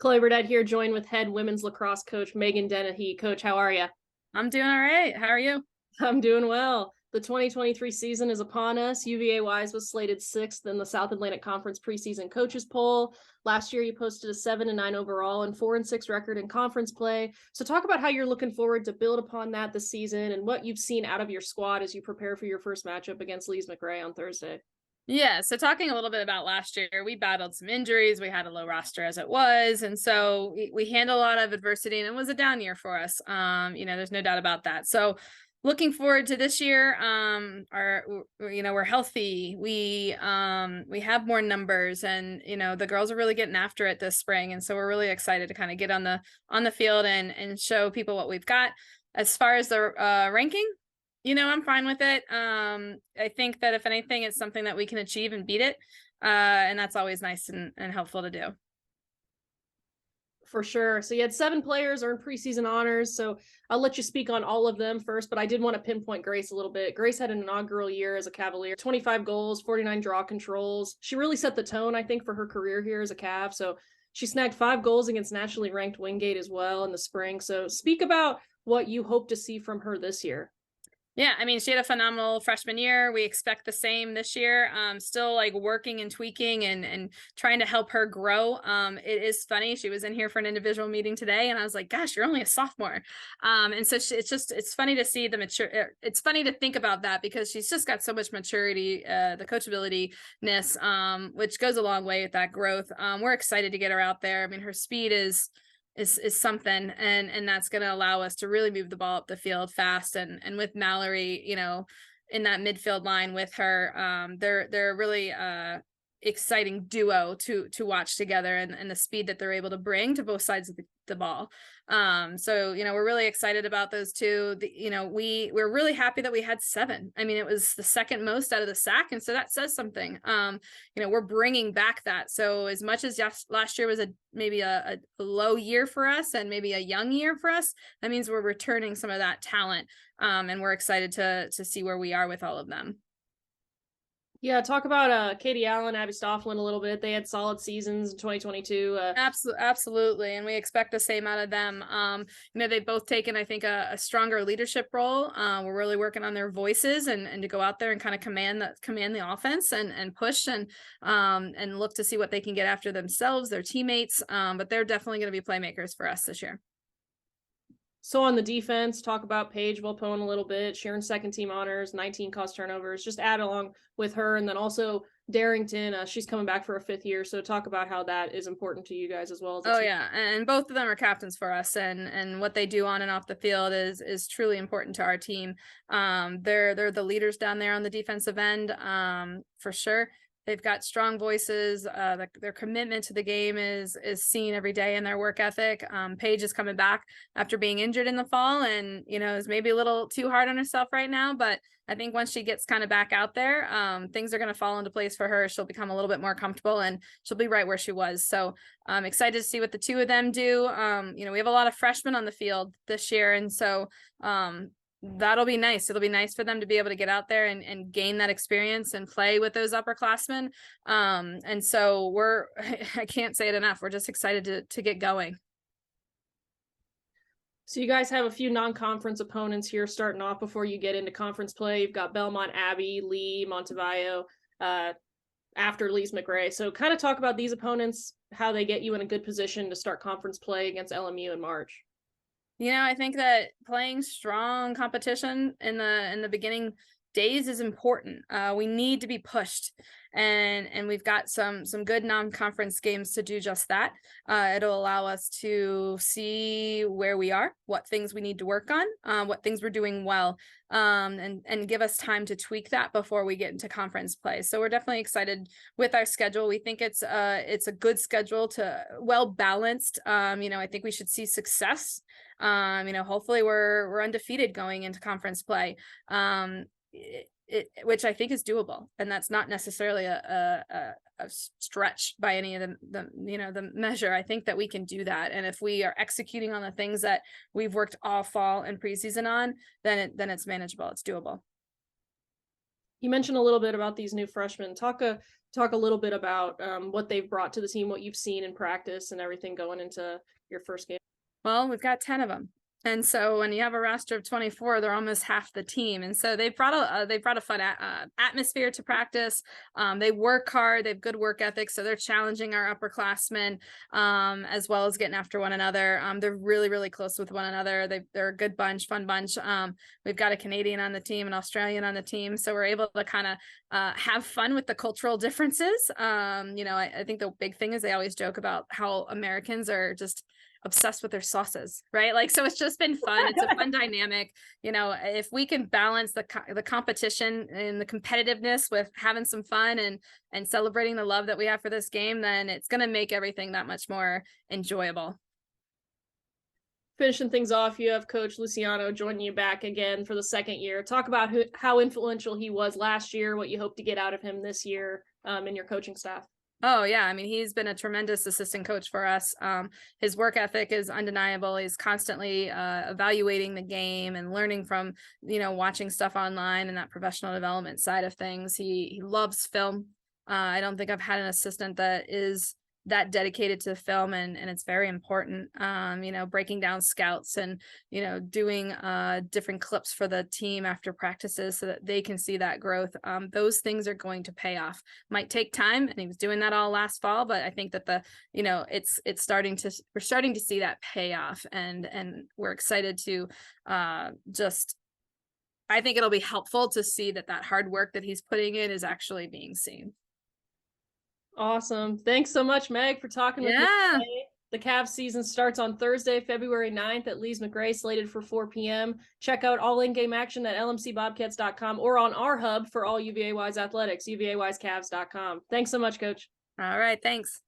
Chloe Burdett here, joined with head women's lacrosse coach Megan Dennehy. Coach, how are you? I'm doing all right. How are you? I'm doing well. The 2023 season is upon us. UVA Wise was slated sixth in the South Atlantic Conference preseason coaches poll. Last year, you posted a 7-9 overall and 4-6 record in conference play. So, talk about how you're looking forward to build upon that this season and what you've seen out of your squad as you prepare for your first matchup against Lees McRae on Thursday. Yeah, so talking a little bit about last year, we battled some injuries. We had a low roster as it was, and so we handled a lot of adversity, and it was a down year for us. There's no doubt about that. So looking forward to this year. We're healthy. We have more numbers, and the girls are really getting after it this spring, and so we're really excited to kind of get on the field and show people what we've got. As far as the ranking, I'm fine with it. I think that if anything, it's something that we can achieve and beat it. And that's always nice and helpful to do. For sure. So you had 7 players earn preseason honors. So I'll let you speak on all of them first, but I did want to pinpoint Grace a little bit. Grace had an inaugural year as a Cavalier, 25 goals, 49 draw controls. She really set the tone, I think, for her career here as a Cav. So she snagged 5 goals against nationally ranked Wingate as well in the spring. So speak about what you hope to see from her this year. Yeah, I mean, she had a phenomenal freshman year. We expect the same this year. Still like working and tweaking and trying to help her grow. It is funny. She was in here for an individual meeting today, and I was like, "Gosh, you're only a sophomore." And so it's funny to see the mature. It's funny to think about that because she's just got so much maturity, the coachability ness, which goes a long way with that growth. We're excited to get her out there. I mean, her speed is something, and that's going to allow us to really move the ball up the field fast, and with Mallory, in that midfield line with her, they're really exciting duo to watch together, and the speed that they're able to bring to both sides of the ball. So we're really excited about those two. We're really happy that we had 7. I mean, it was the second most out of the SAC, and so that says something. We're bringing back that. So as much as last year was maybe a low year for us and maybe a young year for us, that means we're returning some of that talent, and we're excited to see where we are with all of them. Yeah, talk about Katie Allen, Abby Stofflin a little bit. They had solid seasons in 2022. Absolutely, and we expect the same out of them. They've both taken, I think, a stronger leadership role. We're really working on their voices and to go out there and kind of command the offense and push and look to see what they can get after themselves, their teammates. But they're definitely going to be playmakers for us this year. So on the defense, talk about Paige Volpone a little bit. Sharon's second team honors, 19 cost turnovers. Just add along with her, and then also Darrington. She's coming back for a 5th year, so talk about how that is important to you guys as well as a team. Yeah, and both of them are captains for us, and what they do on and off the field is truly important to our team. They're the leaders down there on the defensive end, for sure. They've got strong voices. Their commitment to the game is seen every day in their work ethic. Paige is coming back after being injured in the fall, and is maybe a little too hard on herself right now. But I think once she gets kind of back out there, things are going to fall into place for her. She'll become a little bit more comfortable, and she'll be right where she was. So I'm excited to see what the two of them do. We have a lot of freshmen on the field this year, and so that'll be nice. It'll be nice for them to be able to get out there and gain that experience and play with those upperclassmen. And so I can't say it enough. We're just excited to get going. So you guys have a few non-conference opponents here starting off before you get into conference play. You've got Belmont, Abbey, Lee, Montevideo, after Lees McRae. So kind of talk about these opponents, how they get you in a good position to start conference play against LMU in March. I think that playing strong competition in the beginning days is important. We need to be pushed, and we've got some good non-conference games to do just that. It'll allow us to see where we are, what things we need to work on, what things we're doing well, and give us time to tweak that before we get into conference play. So we're definitely excited with our schedule. We think it's a good schedule, to well balanced. I think we should see success. Hopefully we're undefeated going into conference play. Which I think is doable, and that's not necessarily a stretch by any of the measure. I think that we can do that, and if we are executing on the things that we've worked all fall and preseason on, then it's manageable. It's doable. You mentioned a little bit about these new freshmen. Talk a little bit about what they've brought to the team, what you've seen in practice, and everything going into your first game. Well, we've got 10 of them. And so when you have a roster of 24, they're almost half the team. And so they brought a fun atmosphere to practice. They work hard. They have good work ethics. So they're challenging our upperclassmen as well as getting after one another. They're really, really close with one another. They're a good bunch, fun bunch. We've got a Canadian on the team, an Australian on the team. So we're able to kind of have fun with the cultural differences. I think the big thing is they always joke about how Americans are just obsessed with their sauces, right? Like, so it's just been fun. It's a fun dynamic. If we can balance the competition and the competitiveness with having some fun and celebrating the love that we have for this game, then it's going to make everything that much more enjoyable. Finishing things off, you have Coach Luciano joining you back again for the second year. Talk about how influential he was last year, what you hope to get out of him this year in your coaching staff. Oh yeah. I mean, he's been a tremendous assistant coach for us. His work ethic is undeniable. He's constantly evaluating the game and learning from, watching stuff online and that professional development side of things. He loves film. I don't think I've had an assistant that is that dedicated to film, and it's very important. Breaking down scouts and doing different clips for the team after practices so that they can see that growth. Those things are going to pay off. Might take time, and he was doing that all last fall, but I think that we're starting to see that pay off, and we're excited to I think it'll be helpful to see that hard work that he's putting in is actually being seen. Awesome. Thanks so much, Meg, for talking with me today. The Cavs season starts on Thursday, February 9th at Lees McRae, slated for 4 p.m. Check out all in-game action at lmcbobcats.com or on our hub for all UVA-wise athletics, uvawisecavs.com. Thanks so much, Coach. All right. Thanks.